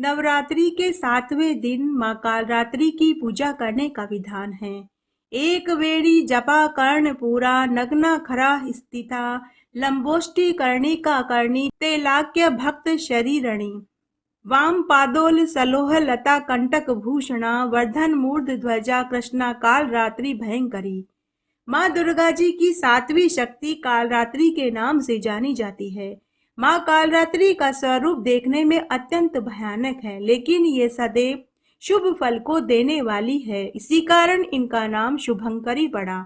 नवरात्रि के 7वें दिन माँ कालरात्रि की पूजा करने का विधान है। एक वेणी जपा कर्ण पूरा, नग्ना खरा स्थिता, लंबोष्टि कर्णिका कर्णी, तेलाक्य भक्त शरीरणी, वाम पादोल सलोह लता कंटक भूषणा, वर्धन मूर्ध ध्वजा कृष्णा काल रात्रि भयंकरी। माँ दुर्गा जी की 7वीं शक्ति कालरात्रि के नाम से जानी जाती है। माँ कालरात्रि का स्वरूप देखने में अत्यंत भयानक है, लेकिन ये सदैव शुभ फल को देने वाली है। इसी कारण इनका नाम शुभंकरी पड़ा।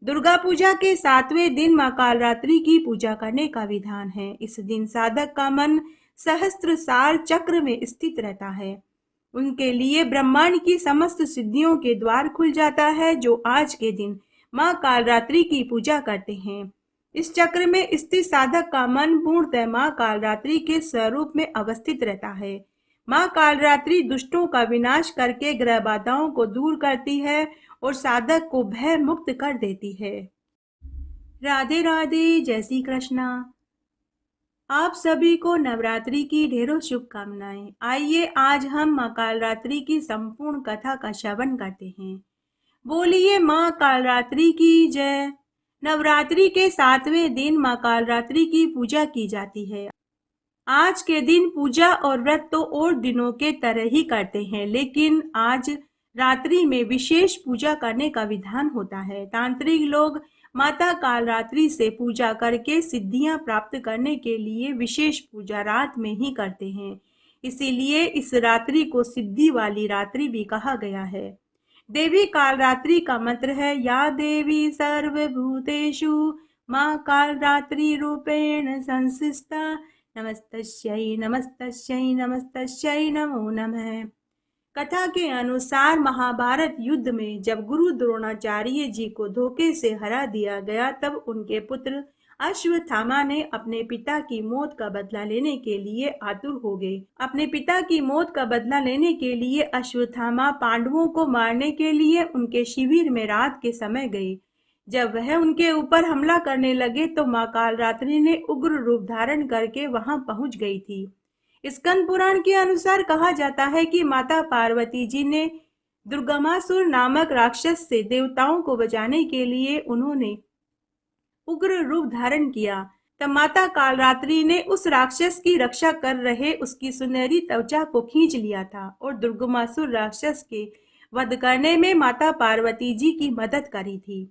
दुर्गा पूजा के 7वें दिन माँ कालरात्रि की पूजा करने का विधान है। इस दिन साधक का मन सहस्त्र सार चक्र में स्थित रहता है। उनके लिए ब्रह्मांड की समस्त सिद्धियों के द्वार खुल जाता है, जो आज के दिन माँ कालरात्रि की पूजा करते हैं। इस चक्र में स्थित साधक का मन पूर्णतः माँ कालरात्रि के स्वरूप में अवस्थित रहता है। माँ कालरात्रि दुष्टों का विनाश करके ग्रह बाधाओं को दूर करती है और साधक को भय मुक्त कर देती है। राधे राधे, जय श्री कृष्णा। आप सभी को नवरात्रि की ढेरों शुभकामनाएं। आइए आज हम माँ कालरात्रि की संपूर्ण कथा का श्रवण करते हैं। बोलिए माँ कालरात्रि की जय। नवरात्रि के 7वें दिन माँ कालरात्रि की पूजा की जाती है। आज के दिन पूजा और व्रत तो और दिनों के तरह ही करते हैं, लेकिन आज रात्रि में विशेष पूजा करने का विधान होता है। तांत्रिक लोग माता कालरात्रि से पूजा करके सिद्धियां प्राप्त करने के लिए विशेष पूजा रात में ही करते हैं। इसीलिए इस रात्रि को सिद्धि वाली रात्रि भी कहा गया है। देवी कालरात्रि का मंत्र है, या देवी सर्वभूतेषु माँ कालरात्रि रूपेण संस्थिता, नमस्तस्यै नमस्तस्यै नमस्तस्यै नमो नमः। कथा के अनुसार महाभारत युद्ध में जब गुरु द्रोणाचार्य जी को धोखे से हरा दिया गया, तब उनके पुत्र अश्वत्थामा ने अपने पिता की मौत का बदला लेने के लिए आतुर हो गए। अपने पिता की मौत का बदला लेने के लिए अश्वत्थामा पांडवों को मारने के लिए उनके शिविर में रात के समय गए। जब वह उनके ऊपर हमला करने लगे तो माँ कालरात्रि ने उग्र रूप धारण करके वहां पहुंच गई थी। स्कंद पुराण के अनुसार कहा जाता है कि माता पार्वती जी ने दुर्गमासुर नामक राक्षस से देवताओं को बचाने के लिए उन्होंने उग्र रूप धारण किया। तब माता कालरात्रि ने उस राक्षस की रक्षा कर रहे उसकी सुनहरी त्वचा को खींच लिया था और दुर्गमासुर राक्षस के वध करने में माता पार्वती जी की मदद करी थी।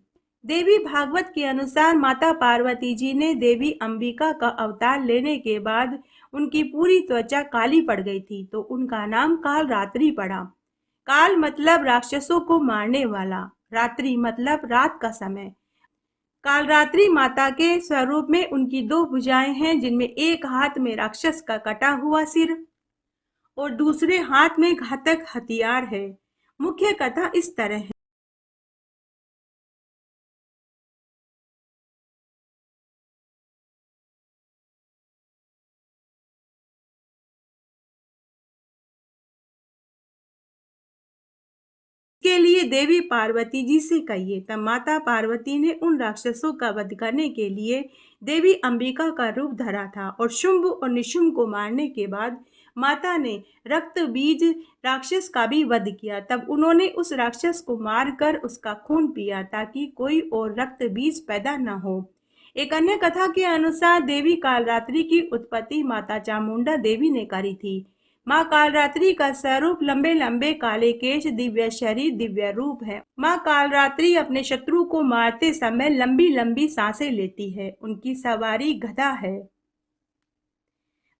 देवी भागवत के अनुसार माता पार्वती जी ने देवी अंबिका का अवतार लेने के बाद उनकी पूरी त्वचा काली पड़ गई थी, तो उनका नाम कालरात्रि पड़ा। काल मतलब राक्षसों को मारने वाला, रात्रि मतलब रात का समय। कालरात्रि माता के स्वरूप में उनकी 2 भुजाएं हैं, जिनमें एक हाथ में राक्षस का कटा हुआ सिर और दूसरे हाथ में घातक हथियार है। मुख्य कथा इस तरह है। के लिए देवी पार्वती जी से कहिए। तब माता पार्वती ने उन राक्षसों का वध करने के लिए देवी अंबिका का रूप धरा था और शुंभ और निशुंभ को मारने के बाद माता ने रक्त बीज राक्षस का भी वध किया। तब उन्होंने उस राक्षस को मारकर उसका खून पिया ताकि कोई और रक्त बीज पैदा न हो। एक अन्य कथा के अनुसार देवी कालरात्रि की उत्पत्ति माता चामुंडा देवी ने करी थी। माँ कालरात्रि का स्वरूप लंबे लंबे काले केश, दिव्य शरीर, दिव्य रूप है। माँ कालरात्रि अपने शत्रु को मारते समय लंबी लंबी सांसें लेती है। उनकी सवारी गधा है।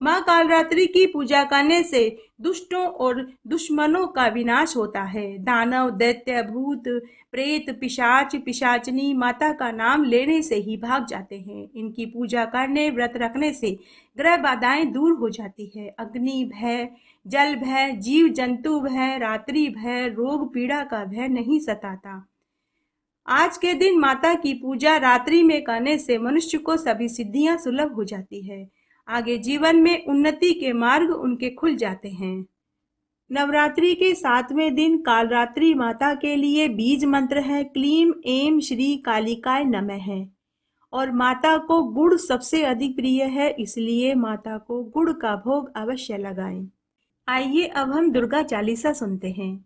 माँ कालरात्रि की पूजा करने से दुष्टों और दुश्मनों का विनाश होता है। दानव, दैत्य, भूत, प्रेत, पिशाच, पिशाचनी माता का नाम लेने से ही भाग जाते हैं। इनकी पूजा करने, व्रत रखने से ग्रह बाधाएं दूर हो जाती है। अग्नि भय, जल भय, जीव जंतु भय, रात्रि भय, रोग पीड़ा का भय नहीं सताता। आज के दिन माता की पूजा रात्रि में करने से मनुष्य को सभी सिद्धियां सुलभ हो जाती है। आगे जीवन में उन्नति के मार्ग उनके खुल जाते हैं। नवरात्रि के 7वें दिन कालरात्रि माता के लिए बीज मंत्र है, क्लीम ऐं श्री कालिकाय नमः है। और माता को गुड़ सबसे अधिक प्रिय है, इसलिए माता को गुड़ का भोग अवश्य लगाएं। आइए अब हम दुर्गा चालीसा सुनते हैं।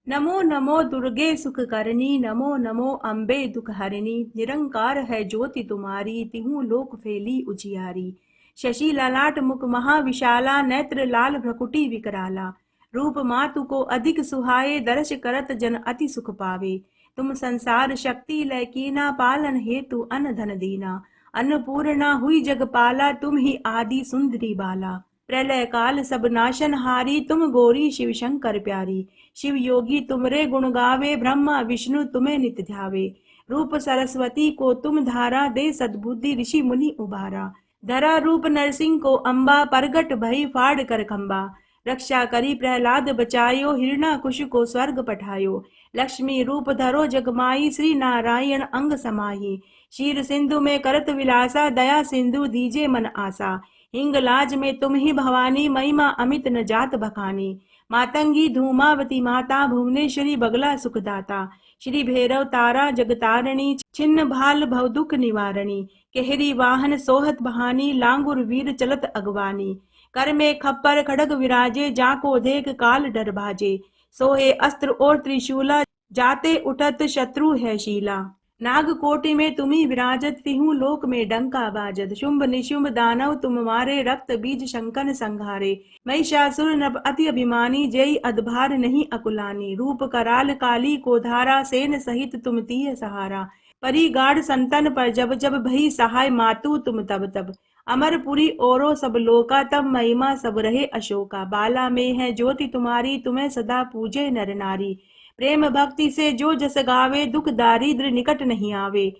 नमो नमो दुर्गे सुख करनी, नमो नमो अम्बे दुख हरिणी। निरंकार है ज्योति तुम्हारी, तिहु लोक फैली उजियारी। शशि ललाट मुख महाविशाला, नेत्र लाल भ्रकुटी विकराला। रूप मातु को अधिक सुहाए, दर्श करत जन अति सुख पावे। तुम संसार शक्ति लय कीना, पालन हेतु अन धन दीना। अन्नपूर्णा हुई जगपाला, तुम ही आदि सुंदरी बाला। प्रलय काल सब नाशन हारी, तुम गौरी शिव शंकर प्यारी। शिव योगी तुमरे गुण गावे, ब्रह्मा विष्णु तुम्हें नित ध्यावे। रूप सरस्वती को तुम धारा, दे सद्बुद्धि ऋषि मुनि उबारा। धरा रूप नरसिंह को अम्बा, परगट भई फाड़ कर खम्बा। रक्षा करी प्रहलाद बचायो, हिरणाकुश को स्वर्ग पठायो। लक्ष्मी रूप धरो जगमाई, श्री नारायण अंग समाही। क्षीर सिंधु में करत विलासा, दया सिंधु दीजे मन आसा। हिंगलाज में तुम ही भवानी, महिमा अमित न जात बखानी। मातंगी धूमावती माता, भुवनेश्वरी बगला सुखदाता। श्री भैरव तारा जगतारणी, छिन्न भाल भव दुख निवारणी। केहरी वाहन सोहत बहानी, लांगुर वीर चलत अगवानी। कर में खप्पर खड़ग विराजे, जाको देख काल डर भाजे। सोहे अस्त्र और त्रिशूला, जाते उठत शत्रु है शीला। नागकोटि में तुम्ही विराजत, तिहु लोक में डंका बाजत। शुंभ निशुंभ दानव तुम मारे, रक्त बीज शंकर संघारे। महिषासुर नभ अति अभिमानी, जय अधभार नहीं अकुलानी। रूप कराल काली को धारा, सेन सहित तुम तीय सहारा। परिगाढ़ संतन पर जब जब, भई सहाय मातु तुम तब तब। अमरपुरी औरो सब लोका, तब महिमा सब रहे अशोका। बाला में है ज्योति तुम्हारी, तुम्हें सदा पूजे नर नारी। प्रेम भक्ति से जो जस गावे, दुख दारिद्र निकट नहीं आवे।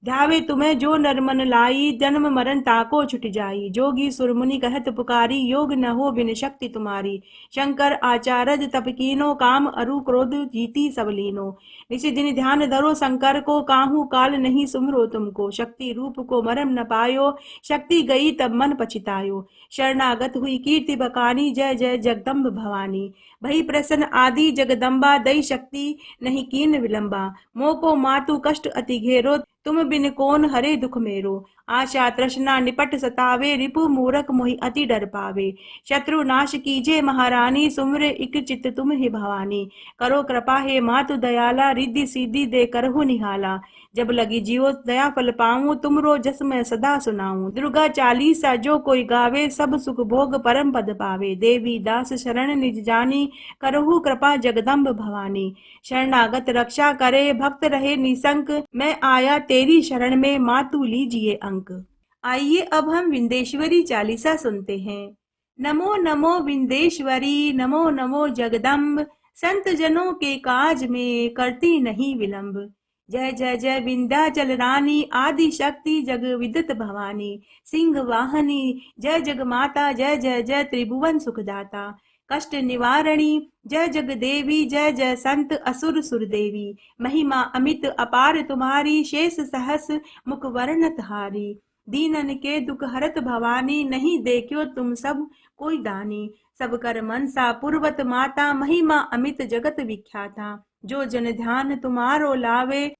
ध्यावे तुम्हें जो नर मन लाई, जन्म मरण ताको छुट जाई। जोगी सुरमुनि कहत पुकारी, योग न हो बिन शक्ति तुम्हारी। शंकर आचार्य तप कीनो, काम अरु क्रोध जीती सब लीनो। निशि दिन ध्यान धरो शंकर को, काहू काल नहीं सुमरो तुमको। शक्ति रूप को मरम न पायो, शक्ति गई तब मन पछितायो। शरणागत हुई कीर्ति बकानी, जय जय जगदम्ब भवानी। भई प्रसन्न आदि जगदम्बा, दई शक्ति नहीं कीन विलंबा। मोको मातु कष्ट अति घेरो, तुम बिन कौन हरे दुख मेरो। आशा तृष्णा निपट सतावे, रिपु मूरख मोहि अति डर पावे। शत्रु नाश कीजे महारानी, सुमरे इक चित तुम ही भवानी। करो कृपा हे मातु दयाला, रिद्धि सिद्धि दे करहु निहाला। जब लगी जियो दया फल पाऊं, तुमरो जस मैं सदा सुनाऊं। दुर्गा चालीसा जो कोई गावे, सब सुख भोग परम पद पावे। देवी दास शरण निज जानी, करहु कृपा जगदम्ब भवानी। शरणागत रक्षा करे, भक्त रहे निसंक। मैं आया तेरी शरण में, मातु लीजिए अंक। आइए अब हम विंदेश्वरी चालीसा सुनते हैं। नमो नमो विंदेश्वरी, नमो नमो जगदम्ब। संत जनों के काज में करती नहीं विलंब। जय जय जय विंध्याचल रानी, आदि शक्ति जग विदित भवानी। सिंह वाहनी जय जग माता, जय जय जय त्रिभुवन सुखदाता। कष्ट निवारणी जय जग देवी, जय जय संत असुर सुर देवी। महिमा अमित अपार तुम्हारी, शेष सहस मुख वर्णत हारी। दीनन के दुख हरत भवानी, नहीं देखियो तुम सब कोई दानी। सब कर मनसा पूर्वत माता, महिमा अमित जगत विख्याता। जो जन ध्यान तुम्हारो लावे,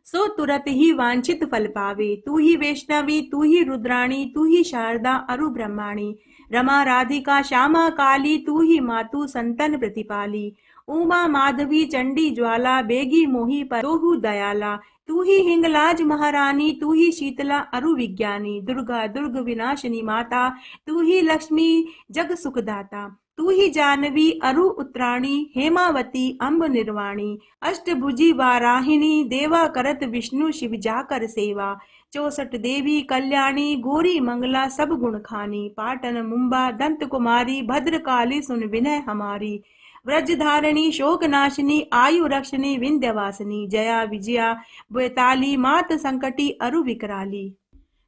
सो तुरत ही वांछित फल पावे। तू ही वैष्णवी, तू ही रुद्राणी, तू ही शारदा अरु ब्रह्माणी। रमा राधिका श्यामा काली, तू ही मातु संतन प्रतिपाली। उमा माधवी चंडी ज्वाला, बेगी मोही पर तोहु दयाला। तू ही हिंगलाज महारानी, तू ही शीतला अरु विज्ञानी। दुर्गा दुर्ग विनाशिनी माता, तू ही लक्ष्मी जग सुखदाता। तू ही जानवी अरु उत्तराणी, हेमावती अम्ब निर्वाणी। अष्टभुजी वाराहिणी, देवा करत विष्णु शिव जाकर सेवा। 64 देवी कल्याणी, गौरी मंगला सब गुण खानी। पाटन मुंबा दंत कुमारी, भद्रकाली सुन विनय हमारी। व्रजधारिणी शोक नाशिनी, आयु रक्षिणी विंध्यवासिनी। जया विजया बेताली, मात संकटी अरु विकराली।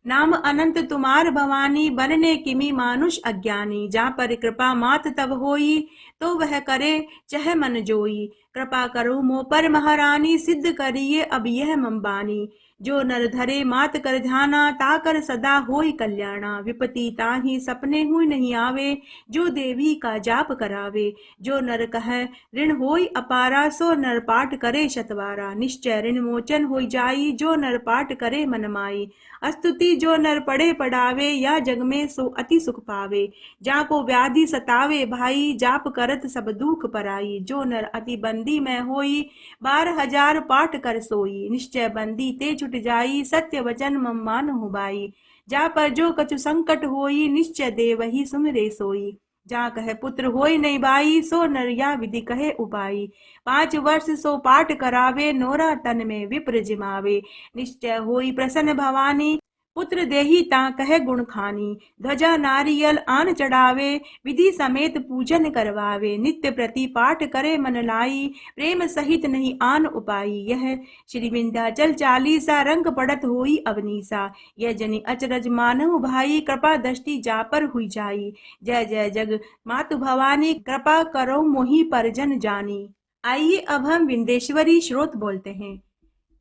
नाम अनंत तुम्हार भवानी, बनने किमी मानुष अज्ञानी। जा पर कृपा मात तब होई, तो वह करे चह मन जोई। कृपा करो मो पर महारानी, सिद्ध करिए अब यह मम्बानी। जो नर धरे मात कर ध्याना, ताकर सदा होई कल्याणा। विपति ताहि सपने हुई नहीं आवे, जो देवी का जाप करावे। जो नर कहे ऋण होई अपारा, सो नर पाठ करे शतवारा। निश्चय ऋण मोचन होई जाई, जो नर पाठ करे मन माई। स्तुति जो नर पढ़े पढ़ावे, या जग में सो अति सुख पावे। जाको व्याधि सतावे भाई, जाप करत सब दुख पराई। जो नर अति बंदी में होई, 12,000 पाठ कर सोई। निश्चय बंदी ते छुट जाई, सत्य वचन मम मानहु बाई। जा पर जो कछु संकट होई, निश्चय देवहि सुमिरे सोई। जा कहे पुत्र होई नहीं बाई, सो नर या विधि कहे उपाई। 5 वर्ष सो पाठ करावे, नोरा तन में विप्र जिमावे। निश्चय होई प्रसन्न भवानी, पुत्र देही ता कहे गुण खानी। ध्वजा नारियल आन चढ़ावे, विधि समेत पूजन करवावे। नित्य प्रति पाठ करे मन लाई, प्रेम सहित नहीं आन उपाई। यह श्री विंध्याचल चालीसा, रंग पड़त होई अवनीसा। यह जनि अचरज मानहु भाई, कृपा दृष्टि जा पर हुई जाई। जय जय जग मातु भवानी, कृपा करो मोहि परिजन जानी। आइए अब हम विंध्येश्वरी श्रोत बोलते हैं।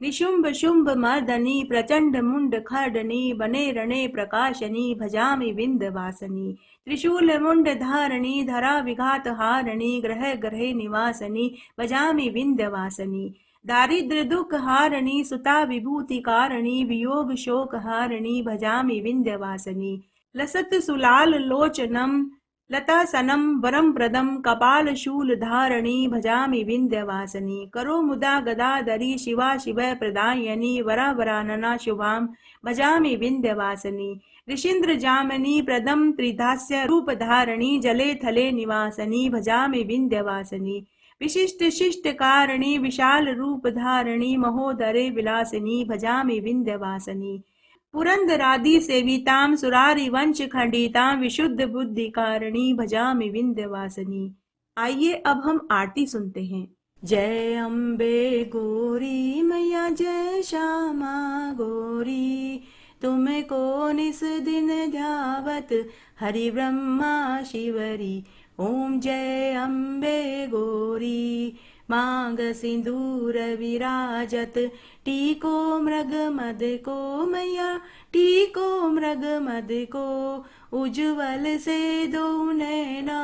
निशुंभ शुंभ मर्दनी, प्रचंड मुंड खर्डनी। बने रणे प्रकाशनी, भजामि विंध्यवासिनी। त्रिशूल मुंड धारणी, धरा विघात हारणी। ग्रह ग्रहे निवासनी, भजामि विंध्यवासिनी। दारिद्र दुख हारणी, सुता विभूति कारिणी। वियोग शोक हारणी, भजामि विंध्यवासिनी। लसत सुलाल लोचनम, लतासनम वरम प्रदम। कपाल शूल धारणी, भजामि विंध्यवासिनी। करो मुदा गदाधरी, शिवा शिव प्रदायनी। वरा वरानना शुभाम, भजामि विंध्यवासिनी। ऋषीन्द्र जामनी प्रदम, त्रिधास्य रूप धारणी। जले थले निवासनी, भजामि विंध्यवासिनी। विशिष्ट शिष्ट कारिणी, विशाल रूप धारणी। महोदरे विलासिनी, भजामि विंध्यवासिनी। पुरंदरादि सेवितां, सुरारि वंश खंडितां। विशुद्ध बुद्धि कारिणी, भजामि विंध्यवासिनी। आइए अब हम आरती सुनते हैं। जय अम्बे गौरी मैया, जय श्यामा गौरी। तुमको निस दिन ध्यावत, हरि ब्रह्मा शिवरी। ओम जय अम्बे गौरी। मांग सिंदूर विराजत, टीको मृग मद को मैया। टीको मृग मद को, उज्ज्वल से दो नैना।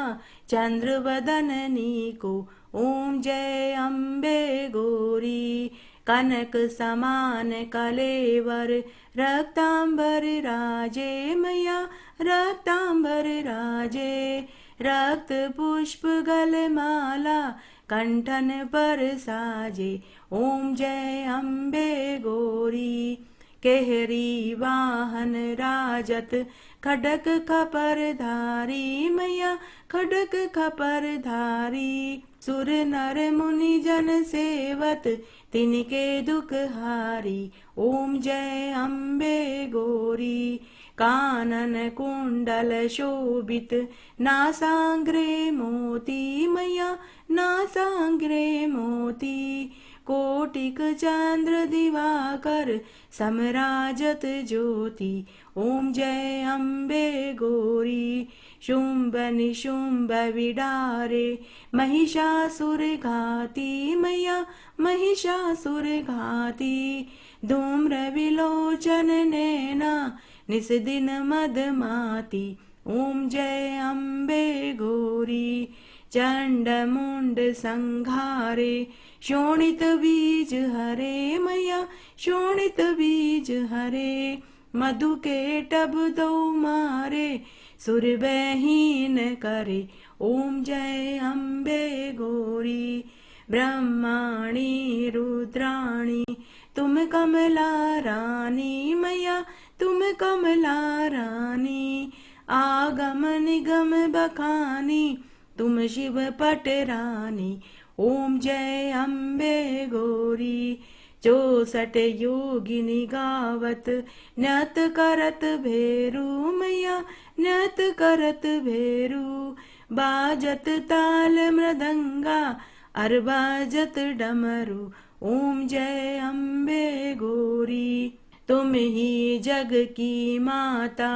चंद्र बदननी को, ओम जय अम्बे गौरी। कनक समान कलेवर, रक्तांबर राजे मैया। रक्तांबर राजे, रक्त पुष्प गलमाला। कंठन पर साजे, ओम जय अम्बे गौरी। केहरी वाहन राजत, खडक खपर धारी मैया। खडक खपर धारी, सुर नर मुनि जन सेवत। तिनके दुख हारी, ओम जय अम्बे गौरी। कानन कुंडल शोभित, नासाग्रे मोती मैया। नासाग्रे मोती, कोटिक चंद्र दिवाकर। समराजत ज्योति, ओम जय अम्बे गौरी। शुंभ निशुंभ विडारे, महिषासुर घाती मैया। महिषासुर घाती, धूम्र विलोचन नैना। निस दिन मदमाती, ओम जय अम्बे गौरी। चंड मुंड संघारे, शोणित बीज हरे मैया। शोणित बीज हरे, मधु के टब दो मारे। सुर बहीन करे, ओम जय अम्बे गौरी। ब्रह्माणी रुद्राणी, तुम कमला रानी मैया। तुम कमला रानी, आगम निगम बखानी। तुम शिव पट रानी, ओम जय अम्बे गौरी। 64 योगिनी गावत, नृत करत भेरू मैया। नृत करत भेरू, बाजत ताल मृदंगा। अर बाजत डमरू, ओम जय अम्बे गौरी। तुम ही जग की माता,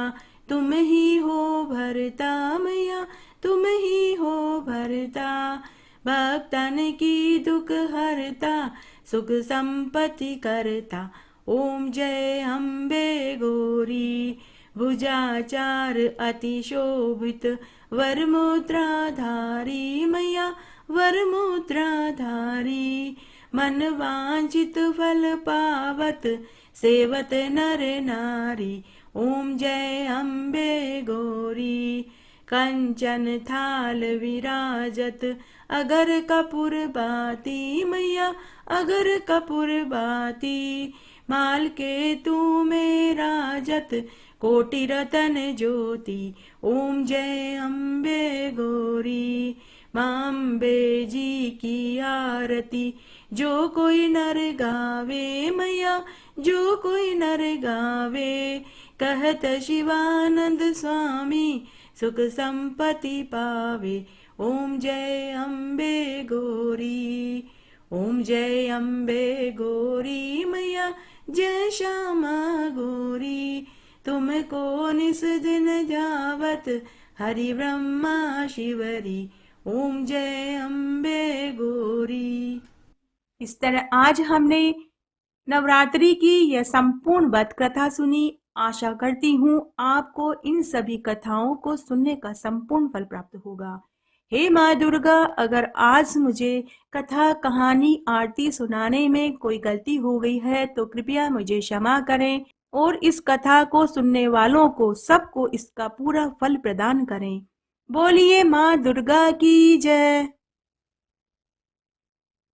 तुम ही हो भरता मैया। तुम ही हो भरता, भक्तन की दुख हरता, सुख संपत्ति करता। ओम जय अम्बे गौरी। भुजाचार अति शोभित, वरमुद्राधारी मैया वरमुद्राधारी। मन वांछित फल पावत, सेवत नर नारी। ओम जय अम्बे गौरी। कंचन थाल विराजत, अगर कपूर बाती मैया अगर कपूर बाती। माल के तू में राजत, कोटि रतन ज्योति। ओम जय अम्बे गौरी। माँ अम्बे जी की आरती, जो कोई नर गावे मैया जो कोई नर गावे। कहत शिवानंद स्वामी, सुख संपत्ति पावे। ओम जय अम्बे गौरी। ओम जय अम्बे गौरी मैया जय श्यामा गौरी। तुमको निस दिन जावत, हरि ब्रह्मा शिवरी। ओम जय अम्बे गौरी। इस तरह आज हमने नवरात्रि की यह संपूर्ण व्रत कथा सुनी। आशा करती हूँ आपको इन सभी कथाओं को सुनने का संपूर्ण फल प्राप्त होगा। हे माँ दुर्गा, अगर आज मुझे कथा कहानी आरती सुनाने में कोई गलती हो गई है तो कृपया मुझे क्षमा करें और इस कथा को सुनने वालों को सबको इसका पूरा फल प्रदान करें। बोलिए माँ दुर्गा की जय।